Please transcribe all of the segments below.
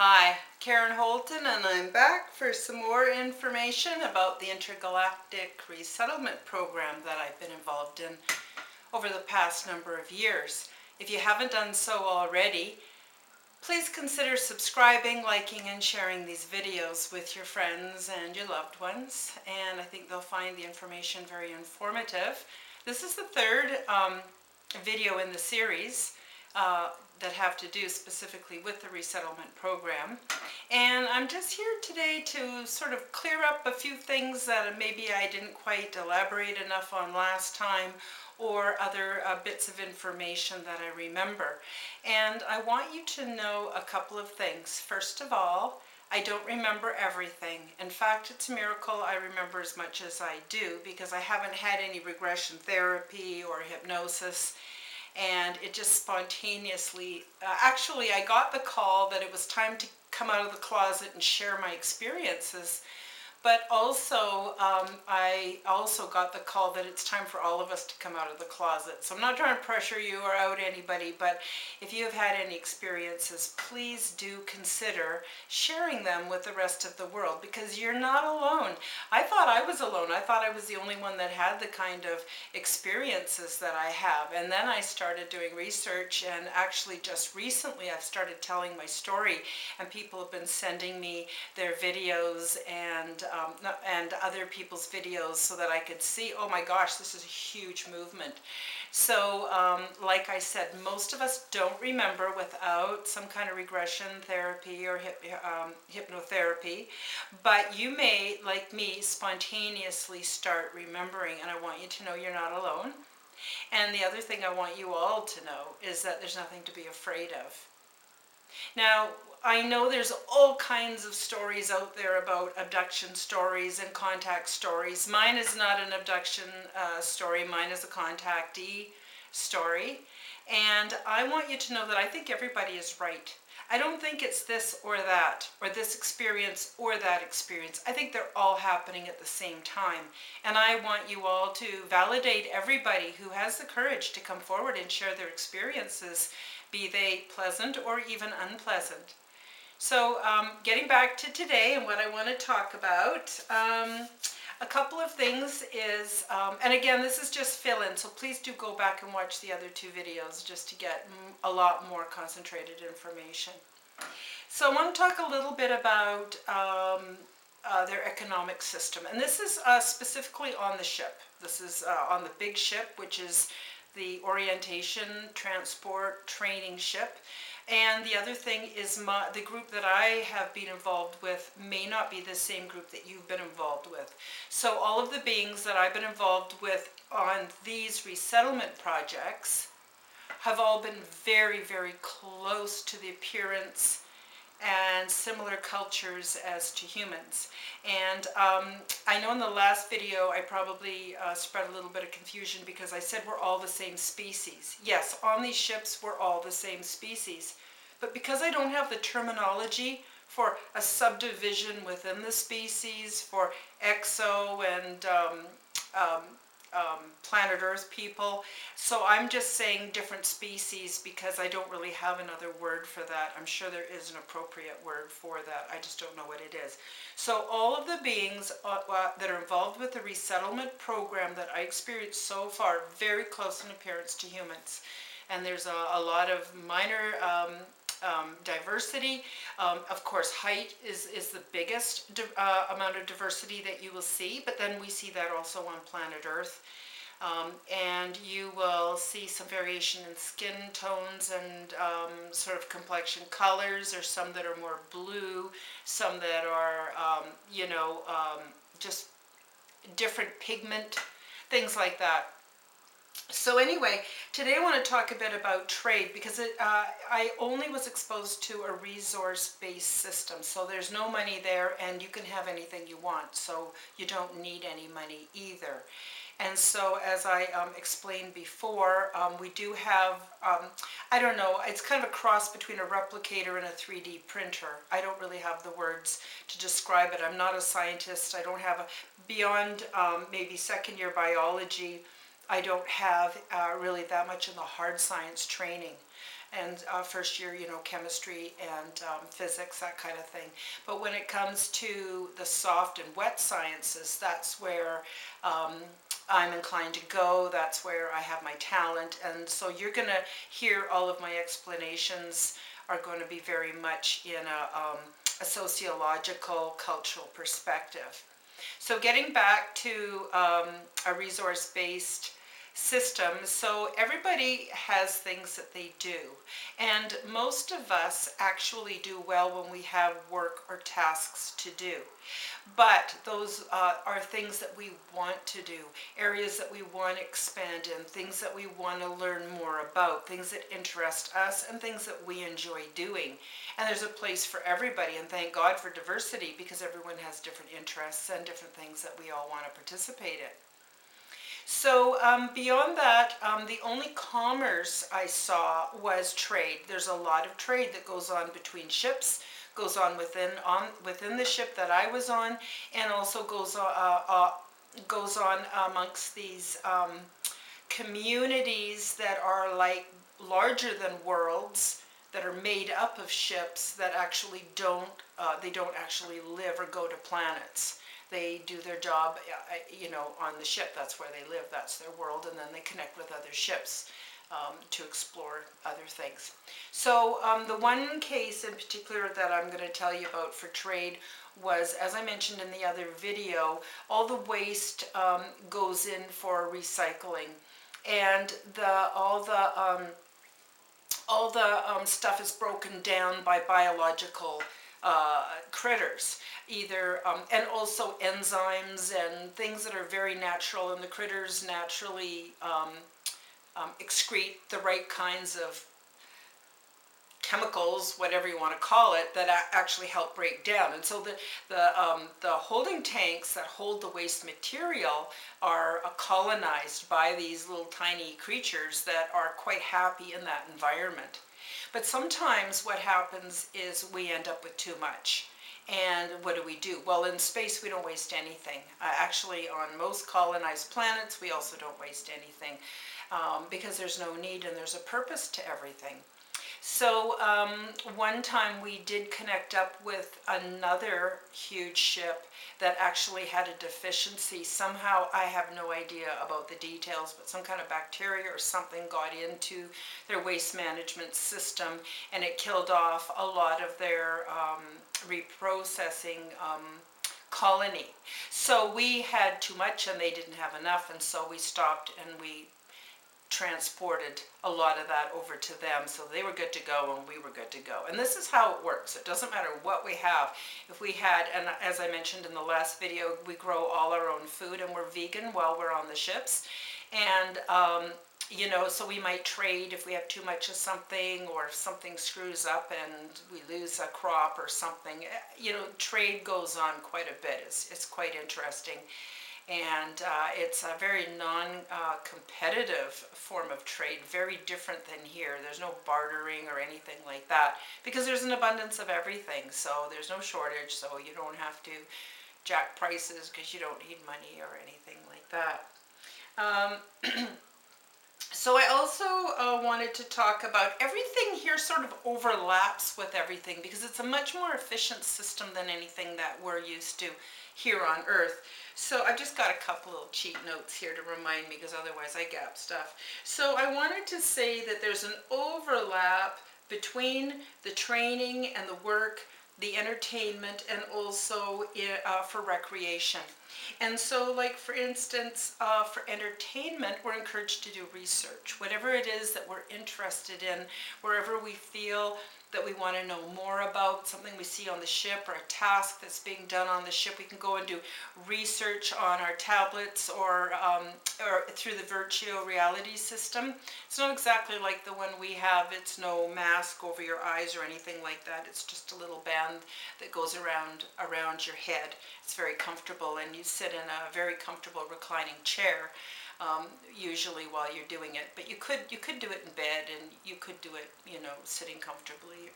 Hi, Karen Holton, and I'm back for some more information about the Intergalactic Resettlement Program that I've been involved in over the past number of years. If you haven't done so already, please consider subscribing, liking, and sharing these videos with your friends and your loved ones, and I think they'll find the information very informative. This is the third video in the series that have to do specifically with the resettlement program. And I'm just here today to sort of clear up a few things that maybe I didn't quite elaborate enough on last time, or other bits of information that I remember. And I want you to know a couple of things. First of all, I don't remember everything. In fact, it's a miracle I remember as much as I do, because I haven't had any regression therapy or hypnosis, and it just spontaneously, actually I got the call that it was time to come out of the closet and share my experiences. But also, I also got the call that it's time for all of us to come out of the closet. So I'm not trying to pressure you or out anybody, but if you have had any experiences, please do consider sharing them with the rest of the world, because you're not alone. I thought I was alone. I thought I was the only one that had the kind of experiences that I have. And then I started doing research, and actually just recently I've started telling my story, and people have been sending me their videos and other people's videos so that I could see, oh my gosh, this is a huge movement. So like I said, most of us don't remember without some kind of regression therapy or hypnotherapy, but you may, like me, spontaneously start remembering, and I want you to know you're not alone. And the other thing I want you all to know is that there's nothing to be afraid of. Now, I know there's all kinds of stories out there about abduction stories and contact stories. Mine is not an abduction story. Mine is a contactee story. And I want you to know that I think everybody is right. I don't think it's this or that, or this experience or that experience. I think they're all happening at the same time. And I want you all to validate everybody who has the courage to come forward and share their experiences, be they pleasant or even unpleasant. So getting back to today and what I want to talk about, a couple of things is, and again, this is just fill-in, so please do go back and watch the other two videos just to get a lot more concentrated information. So I want to talk a little bit about their economic system, and this is specifically on the ship. This is on the big ship, which is the orientation, transport, training ship. And the other thing is the group that I have been involved with may not be the same group that you've been involved with. So all of the beings that I've been involved with on these resettlement projects have all been very, very close to the appearance and similar cultures as to humans. And I know in the last video I probably spread a little bit of confusion because I said we're all the same species. Yes, on these ships we're all the same species, but because I don't have the terminology for a subdivision within the species, for exo and planet Earth people, so I'm just saying different species because I don't really have another word for that. I'm sure there is an appropriate word for that, I just don't know what it is. So all of the beings that are involved with the resettlement program that I experienced so far, very close in appearance to humans. And there's a lot of minor diversity. Of course, height is the biggest amount of diversity that you will see, but then we see that also on planet Earth. And you will see some variation in skin tones and sort of complexion colors. There's some that are more blue, some that are, just different pigment, things like that. So anyway, today I want to talk a bit about trade because I only was exposed to a resource-based system. So there's no money there and you can have anything you want. So you don't need any money either. And so as I explained before, we do have, I don't know, it's kind of a cross between a replicator and a 3D printer. I don't really have the words to describe it. I'm not a scientist. I don't have beyond maybe second year biology I don't have really that much in the hard science training. And first year, chemistry and physics, that kind of thing. But when it comes to the soft and wet sciences, that's where I'm inclined to go. That's where I have my talent. And so you're going to hear all of my explanations are going to be very much in a sociological, cultural perspective. So getting back to a resource-based system, so everybody has things that they do, and most of us actually do well when we have work or tasks to do. But those are things that we want to do, areas that we want to expand in, things that we want to learn more about, things that interest us, and things that we enjoy doing. And there's a place for everybody, and thank God for diversity, because everyone has different interests and different things that we all want to participate in. So beyond that, the only commerce I saw was trade. There's a lot of trade that goes on between ships, goes on within the ship that I was on, and also goes on amongst these communities that are like larger than worlds, that are made up of ships that actually don't actually live or go to planets. They do their job, on the ship. That's where they live. That's their world, and then they connect with other ships to explore other things. So the one case in particular that I'm going to tell you about for trade was, as I mentioned in the other video, all the waste goes in for recycling, and all the stuff is broken down by biological critters, either and also enzymes and things that are very natural, and the critters naturally excrete the right kinds of chemicals, whatever you want to call it, that actually help break down. And so the holding tanks that hold the waste material are colonized by these little tiny creatures that are quite happy in that environment. But sometimes what happens is we end up with too much. And what do? Well, in space we don't waste anything. Actually, on most colonized planets we also don't waste anything because there's no need and there's a purpose to everything. So one time we did connect up with another huge ship that actually had a deficiency. Somehow, I have no idea about the details, but some kind of bacteria or something got into their waste management system, and it killed off a lot of their reprocessing colony. So we had too much and they didn't have enough, and so we stopped and we transported a lot of that over to them, so they were good to go and we were good to go. And this is how it works. It doesn't matter what we have. If we had, and as I mentioned in the last video, we grow all our own food and we're vegan while we're on the ships. And so we might trade if we have too much of something, or if something screws up and we lose a crop or something. Trade goes on quite a bit. It's quite interesting. And it's a very non-competitive form of trade, very different than here. There's no bartering or anything like that, because there's an abundance of everything, so there's no shortage, so you don't have to jack prices because you don't need money or anything like that. So I also wanted to talk about, everything here sort of overlaps with everything because it's a much more efficient system than anything that we're used to here on Earth. So I've just got a couple little cheat notes here to remind me, because otherwise I gap stuff. So I wanted to say that there's an overlap between the training and the work, the entertainment, and also for recreation. And so, like for instance, for entertainment, we're encouraged to do research. Whatever it is that we're interested in, wherever we feel that we want to know more about, something we see on the ship or a task that's being done on the ship, we can go and do research on our tablets or through the virtual reality system. It's not exactly like the one we have. It's no mask over your eyes or anything like that. It's just a little band that goes around your head. It's very comfortable, and you sit in a very comfortable reclining chair usually while you're doing it. But you could do it in bed, and you could do it, sitting comfortably.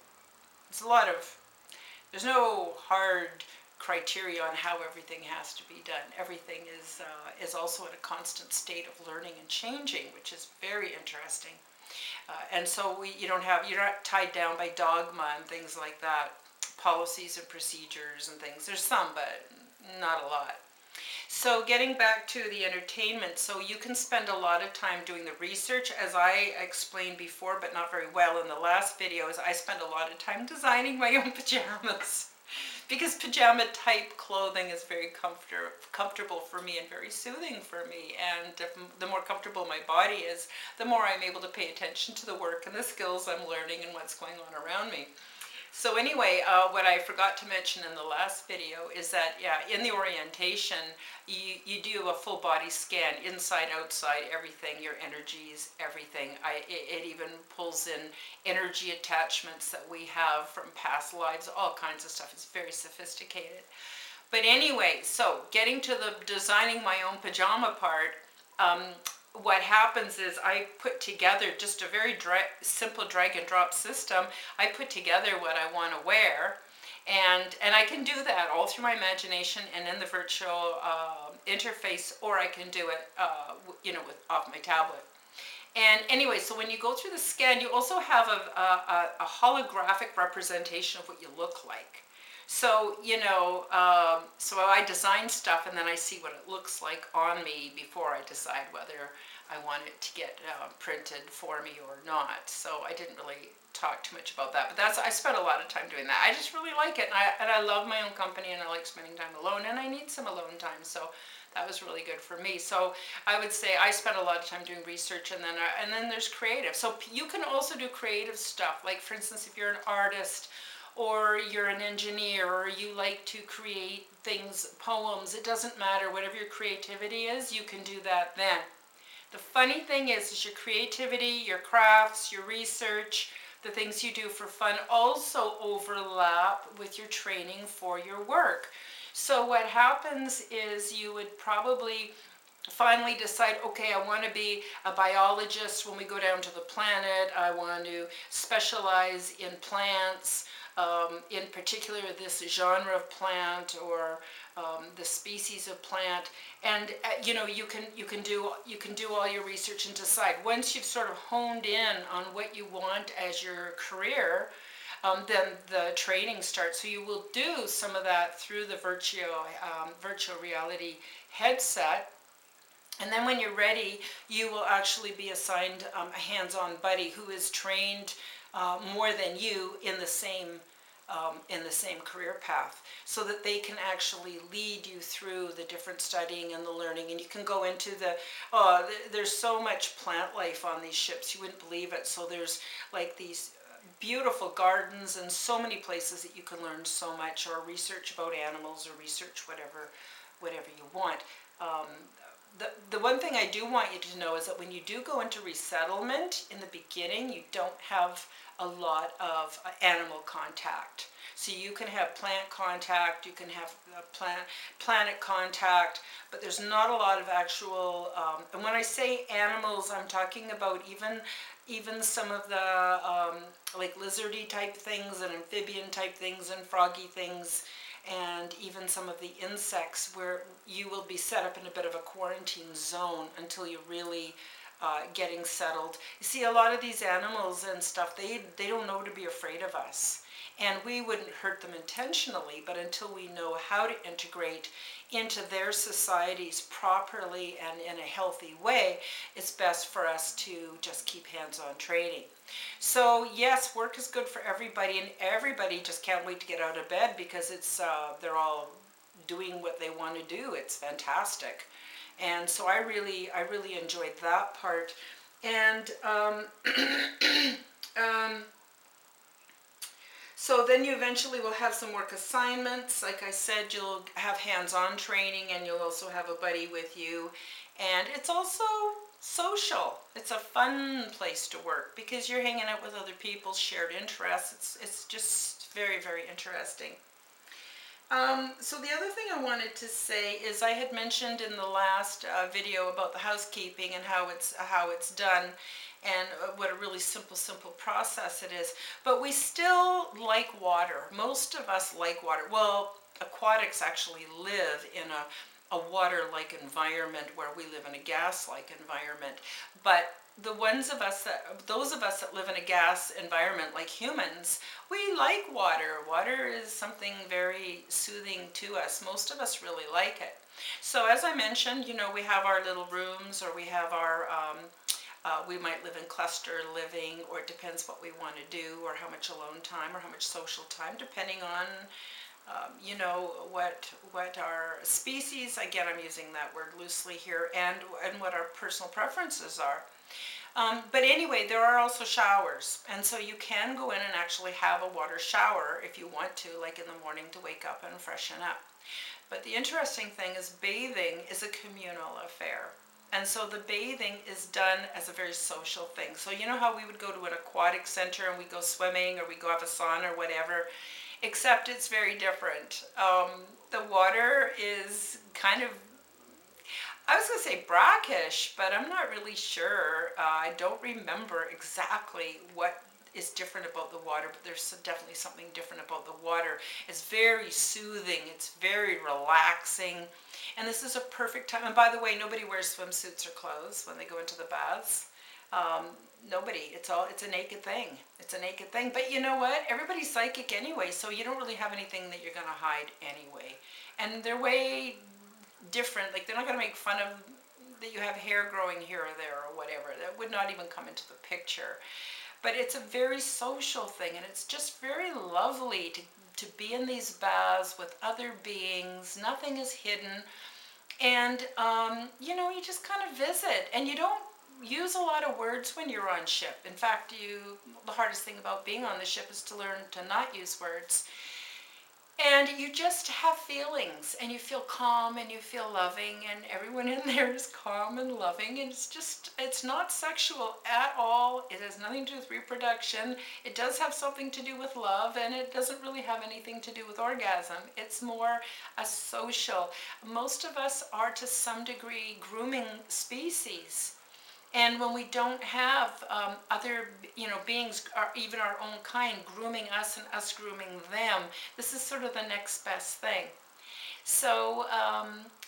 There's no hard criteria on how everything has to be done. Everything is also in a constant state of learning and changing, which is very interesting. And so you're not tied down by dogma and things like that, policies and procedures and things. There's some, but not a lot. So getting back to the entertainment, so you can spend a lot of time doing the research, as I explained before, but not very well in the last videos. I spend a lot of time designing my own pajamas because pajama type clothing is very comfortable for me and very soothing for me. And the more comfortable my body is, the more I'm able to pay attention to the work and the skills I'm learning and what's going on around me. So anyway, what I forgot to mention in the last video is that, yeah, in the orientation, you do a full body scan, inside, outside, everything, your energies, everything. It even pulls in energy attachments that we have from past lives, all kinds of stuff. It's very sophisticated. But anyway, so getting to the designing my own pajama part, what happens is I put together just a very simple drag and drop system. I put together what I want to wear, and I can do that all through my imagination and in the virtual interface, or I can do it off my tablet. And anyway, so when you go through the scan, you also have a holographic representation of what you look like. So, so I design stuff and then I see what it looks like on me before I decide whether I want it to get printed for me or not. So I didn't really talk too much about that, but I spent a lot of time doing that. I just really like it, and I love my own company, and I like spending time alone, and I need some alone time, so that was really good for me. So I would say I spent a lot of time doing research, and then there's creative. So you can also do creative stuff, like for instance, if you're an artist, or you're an engineer, or you like to create things, poems, it doesn't matter. Whatever your creativity is, you can do that then. The funny thing is your creativity, your crafts, your research, the things you do for fun also overlap with your training for your work. So what happens is you would probably finally decide, okay, I want to be a biologist when we go down to the planet. I want to specialize in plants, in particular this genre of plant or the species of plant, and you can do all your research and decide. Once you've sort of honed in on what you want as your career, then the training starts. So you will do some of that through the virtual reality headset. And then when you're ready, you will actually be assigned a hands-on buddy who is trained more than you in the same career path, so that they can actually lead you through the different studying and the learning. And you can go into there's so much plant life on these ships, you wouldn't believe it. So there's like these beautiful gardens and so many places that you can learn so much, or research about animals, or research whatever you want. The one thing I do want you to know is that when you do go into resettlement, in the beginning, you don't have a lot of animal contact. So you can have plant contact, you can have planet contact, but there's not a lot of actual, and when I say animals, I'm talking about even some of the like lizardy type things and amphibian type things and froggy things, and even some of the insects, where you will be set up in a bit of a quarantine zone until you're really getting settled. You see, a lot of these animals and stuff, they don't know to be afraid of us. And we wouldn't hurt them intentionally, but until we know how to integrate into their societies properly and in a healthy way, it's best for us to just keep hands-on training. So yes, work is good for everybody, and everybody just can't wait to get out of bed because they're all doing what they want to do. It's fantastic. And so I really enjoyed that part. And so then you eventually will have some work assignments. Like I said, you'll have hands-on training, and you'll also have a buddy with you. And it's also social. It's a fun place to work because you're hanging out with other people's shared interests. It's just very, very interesting. So the other thing I wanted to say is, I had mentioned in the last video about the housekeeping and how it's done, and what a really simple process it is. But we still like water. Most of us like water. Well, aquatics actually live in a water-like environment where we live in a gas-like environment. But those of us that live in a gas environment like humans, we like water. Water is something very soothing to us. Most of us really like it. So as I mentioned, we have our little rooms, or we have our, we might live in cluster living, or it depends what we want to do, or how much alone time, or how much social time, depending on what our species, again I'm using that word loosely here, and what our personal preferences are. But anyway, there are also showers, and so you can go in and actually have a water shower if you want to, like in the morning, to wake up and freshen up. But the interesting thing is bathing is a communal affair. And so the bathing is done as a very social thing. So you know how we would go to an aquatic center and we go swimming, or we go have a sauna or whatever, except it's very different. The water is kind of, I was going to say brackish, but I'm not really sure. I don't remember exactly what is different about the water, but there's definitely something different about the water. It's very soothing, it's very relaxing, and this is a perfect time. And by the way, nobody wears swimsuits or clothes when they go into the baths. Nobody. It's a naked thing. It's a naked thing. But you know what? Everybody's psychic anyway, so you don't really have anything that you're going to hide anyway. And they're way different. Like, they're not going to make fun of that you have hair growing here or there or whatever. That would not even come into the picture. But it's a very social thing, and it's just very lovely to be in these baths with other beings. Nothing is hidden. And, you just kind of visit, and you don't use a lot of words when you're on ship. In fact, the hardest thing about being on the ship is to learn to not use words. And you just have feelings, and you feel calm, and you feel loving, and everyone in there is calm and loving, and it's not sexual at all. It has nothing to do with reproduction. It does have something to do with love, and it doesn't really have anything to do with orgasm. It's more a social. Most of us are to some degree grooming species. And when we don't have other, beings, or even our own kind, grooming us and us grooming them, this is sort of the next best thing. So,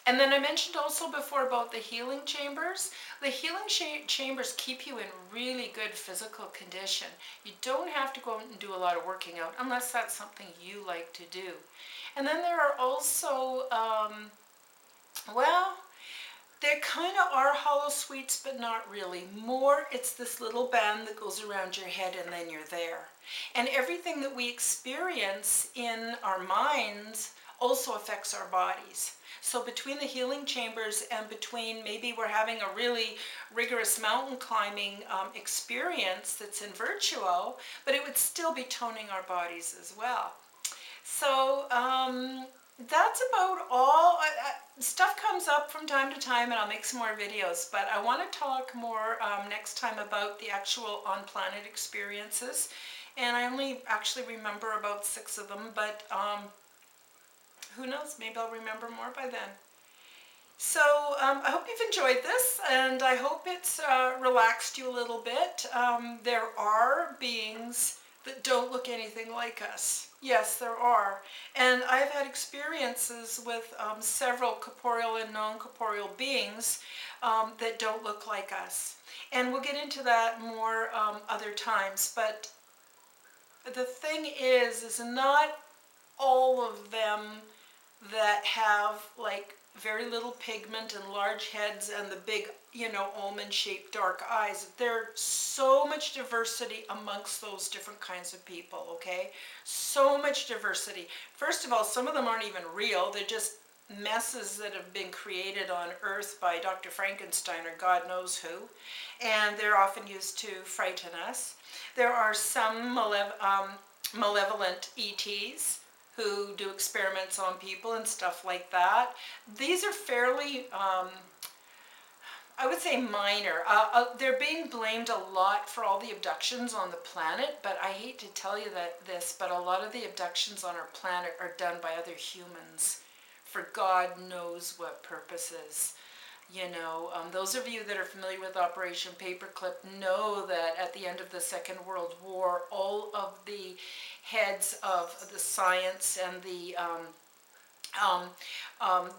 and then I mentioned also before about the healing chambers. The healing chambers keep you in really good physical condition. You don't have to go out and do a lot of working out unless that's something you like to do. And then there are also, they kind of are hollow suites, but not really. More, it's this little band that goes around your head, and then you're there. And everything that we experience in our minds also affects our bodies. So between the healing chambers and between maybe we're having a really rigorous mountain climbing experience that's in virtual, but it would still be toning our bodies as well. So that's about all. Stuff comes up from time to time, and I'll make some more videos, but I want to talk more next time about the actual on-planet experiences. And I only actually remember about 6 of them, but who knows, maybe I'll remember more by then. So I hope you've enjoyed this, and I hope it's relaxed you a little bit. There are beings that don't look anything like us. Yes, there are. And I've had experiences with several corporeal and non-corporeal beings that don't look like us. And we'll get into that more other times. But the thing is not all of them that have like very little pigment and large heads and the big, almond-shaped dark eyes. There's so much diversity amongst those different kinds of people, okay? So much diversity. First of all, some of them aren't even real. They're just messes that have been created on Earth by Dr. Frankenstein or God knows who. And they're often used to frighten us. There are some malevolent ETs who do experiments on people and stuff like that. These are fairly, I would say minor. They're being blamed a lot for all the abductions on the planet, but I hate to tell you this, but a lot of the abductions on our planet are done by other humans for God knows what purposes. Those of you that are familiar with Operation Paperclip know that at the end of the Second World War, all of the heads of the science and the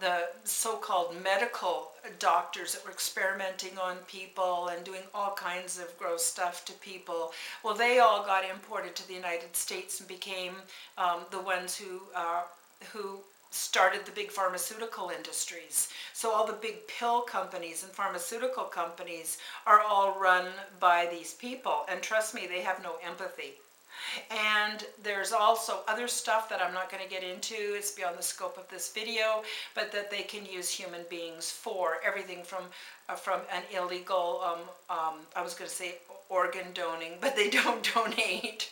the so-called medical doctors that were experimenting on people and doing all kinds of gross stuff to people. Well, they all got imported to the United States and became the ones who started the big pharmaceutical industries. So all the big pill companies and pharmaceutical companies are all run by these people. And trust me, they have no empathy. And there's also other stuff that I'm not going to get into, it's beyond the scope of this video, but that they can use human beings for everything from an illegal, I was going to say organ donating, but they don't donate,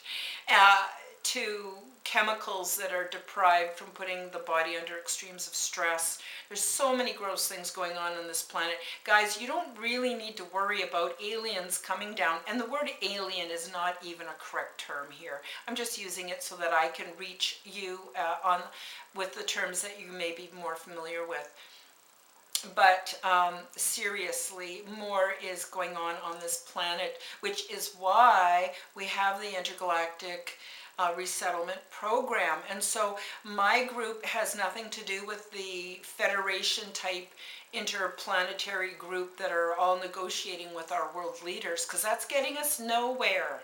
to chemicals that are deprived from putting the body under extremes of stress. There's so many gross things going on this planet. Guys, you don't really need to worry about aliens coming down. And the word alien is not even a correct term here. I'm just using it so that I can reach you with the terms that you may be more familiar with. But seriously, more is going on this planet, which is why we have the Intergalactic Resettlement Program. And so my group has nothing to do with the Federation type interplanetary group that are all negotiating with our world leaders, because that's getting us nowhere.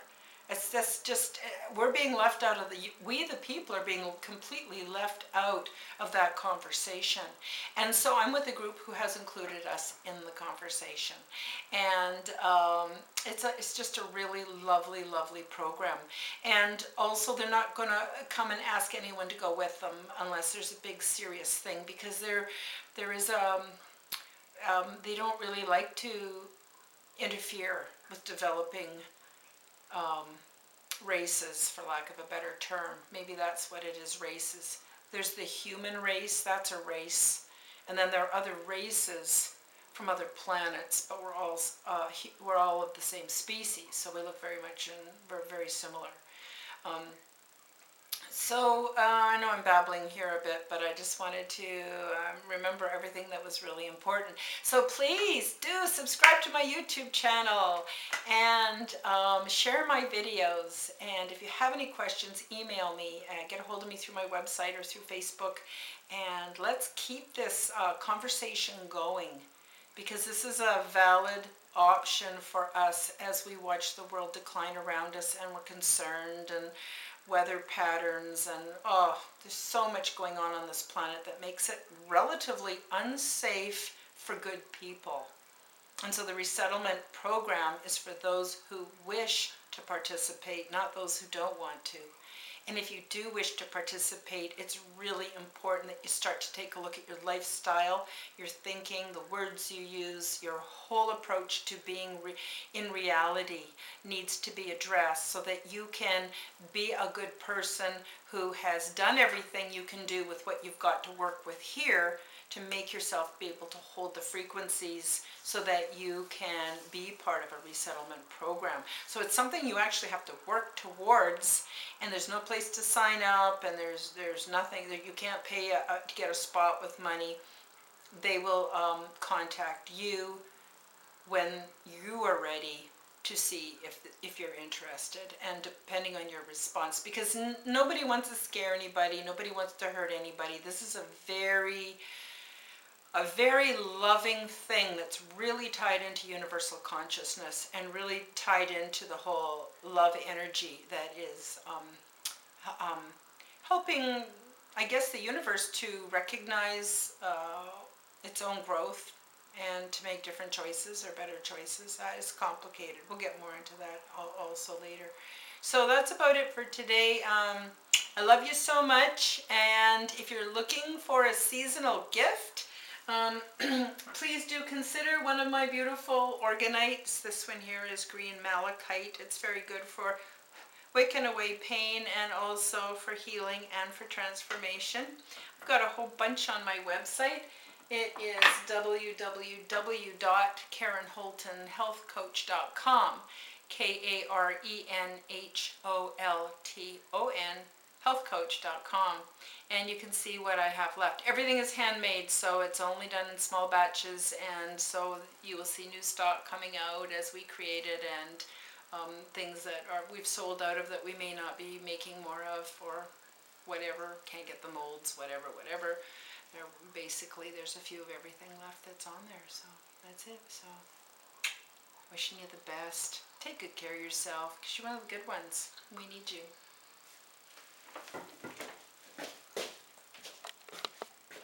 It's just, we're being left out of we the people are being completely left out of that conversation. And so I'm with a group who has included us in the conversation. And it's just a really lovely, lovely program. And also they're not going to come and ask anyone to go with them unless there's a big serious thing, because there is they don't really like to interfere with developing races, for lack of a better term. Maybe that's what it is, races. There's the human race, that's a race. And then there are other races from other planets, but we're all of the same species, so we look we're very similar. I know I'm babbling here a bit, but I just wanted to remember everything that was really important. So please do subscribe to my YouTube channel and share my videos. And if you have any questions, email me. Get a hold of me through my website or through Facebook. And let's keep this conversation going, because this is a valid option for us as we watch the world decline around us and we're concerned, and weather patterns, and there's so much going on this planet that makes it relatively unsafe for good people. And so the resettlement program is for those who wish to participate, not those who don't want to. And if you do wish to participate, it's really important that you start to take a look at your lifestyle, your thinking, the words you use, your whole approach to being in reality needs to be addressed, so that you can be a good person who has done everything you can do with what you've got to work with here to make yourself be able to hold the frequencies so that you can be part of a resettlement program. So it's something you actually have to work towards, and there's no place to sign up, and there's nothing that you can't pay to get a spot with money. They will contact you when you are ready to see if you're interested, and depending on your response, because nobody wants to scare anybody, nobody wants to hurt anybody. This is a very loving thing that's really tied into universal consciousness and really tied into the whole love energy that is helping, I guess, the universe to recognize its own growth and to make different choices or better choices. It's complicated. We'll get more into that also later. So that's about it for today. I love you so much, and if you're looking for a seasonal gift, please do consider one of my beautiful organites. This one here is green malachite. It's very good for wicking away pain and also for healing and for transformation. I've got a whole bunch on my website. It is www.karenholtonhealthcoach.com, KarenHolton healthcoach.com, and you can see what I have left. Everything is handmade, so it's only done in small batches, and so you will see new stock coming out as we create it, and things that we've sold out of that we may not be making more of, or whatever, can't get the molds, whatever. There's a few of everything left that's on there, so that's it. So wishing you the best. Take good care of yourself, because you're one of the good ones. We need you.